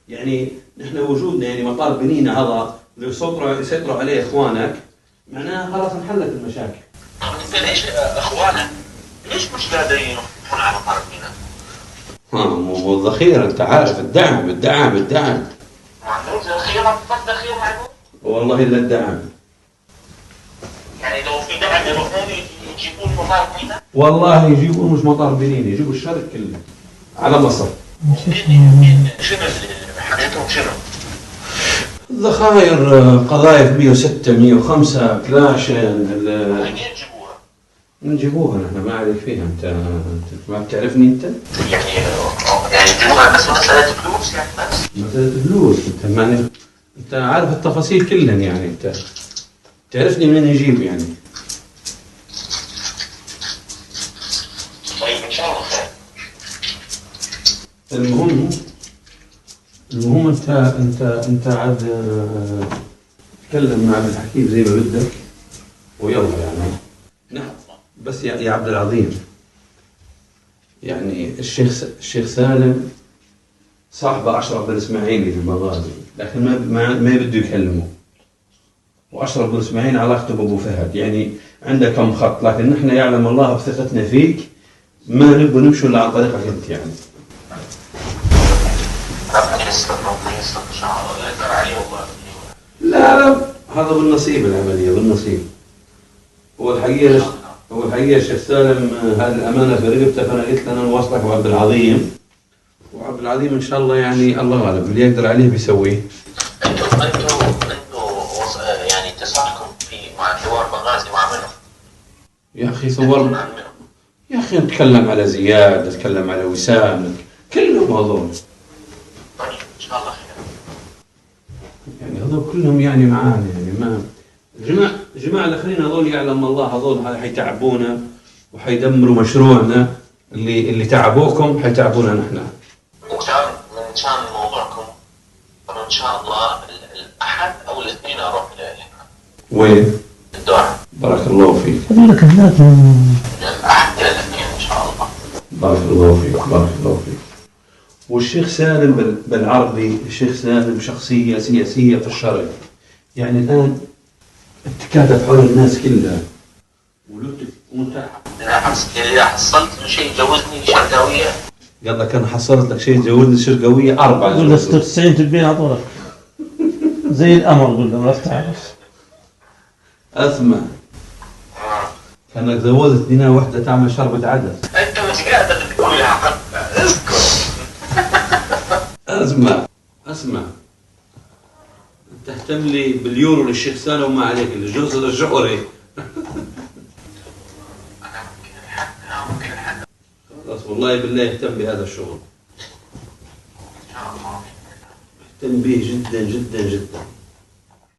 يعني نحن وجودنا يعني مطار بنينا هذا لو يسيطروا عليه اخوانك معناها خلاص انحلت المشاكل. طب انت ليش اخوانك ليش مش قادرين يروحون على مطار بنينا؟ مو الذخيره، انت عارف الدعم. ما عندهمش ذخيره، فقط ذخيره معلوم. والله الا الدعم. يعني لو في دعم يروحون يجيبون مطار بنينا؟ والله يجيبون مش مطار بنين، يجيبوا الشرق كله على مصر. شنو حاجتهم شنو؟ الذخائر قذايف 106 105 كلاشن. وين يجيبوها؟ نجيبوها نحن، ما عليك فيها. انت ما بتعرفني انت؟ يعني يجيبوها بس مسألة فلوس يعني بس. مسألة فلوس. انت عارف التفاصيل كلها يعني. انت تعرفني من نجيب يعني. طيب ان شاء الله خير. المهم انت عاد تكلم مع عبد الحكيم زي ما بدك ويلا يعني. نعم بس يا عبد العظيم، يعني الشيخ سالم صاحب أشرف بن إسماعيل في المغازي، لكن ما بده يكلمه. وأشرف بن إسماعيل علاقته بأبو فهد يعني عنده كم خط، لكن نحن يعلم الله بثقتنا فيك ما نبغى نمشي إلا عن طريقك أنت يعني. ربنا يستر ان شاء الله، لا يقدر عليه والله. لا هذا بالنصيب، العملية بالنصيب. هو الحقيقة الشيخ سالم هذه الأمانة في رقبته، فأنا قلت له أنا نوصلك بعبد العظيم، وعبد العظيم إن شاء الله يعني الله غالب اللي يقدر عليه بيسويه. انتوا يعني اتصالكم في مع ثوار بنغازي مع منهم؟ يا أخي ثوار، يا أخي نتكلم على زياد، نتكلم على وسام، كلهم هذول. طيب ان شاء الله خير. يعني هذول كلهم يعني معانا يعني. ما الجماعة الآخرين هذول يعلم الله هذول حيتعبونا وحيدمروا مشروعنا اللي تعبوكم حيتعبونا نحن. من شان موضوعكم ان شاء الله الاحد او الاثنين اروح وين؟ الدعاء. بارك الله فيك. بارك الله فيك. الاحد الى الاثنين ان شاء الله. بارك الله فيك. والشيخ سالم بالعربي، الشيخ سالم شخصية سياسية في الشرق يعني. الآن اتكاتف حول الناس كلها. وانت إذا حصلت شيء جوزني شرقاوية. قصدك أنا حصلت لك شيء جوزني شرقاوية 4. قول له 96 تبين عطولك زي الأمر. قول له ما تعرف. أسمع، كانك زودت دينا واحدة تعمل شربة عدس. أنت مش قادر تقولها حتى. اسمع تهتم لي باليورو للشيخ سالم وما عليك الجوز الجعري. خلاص والله بالله اهتم بهذا الشغل، اهتم به جدا جدا جدا.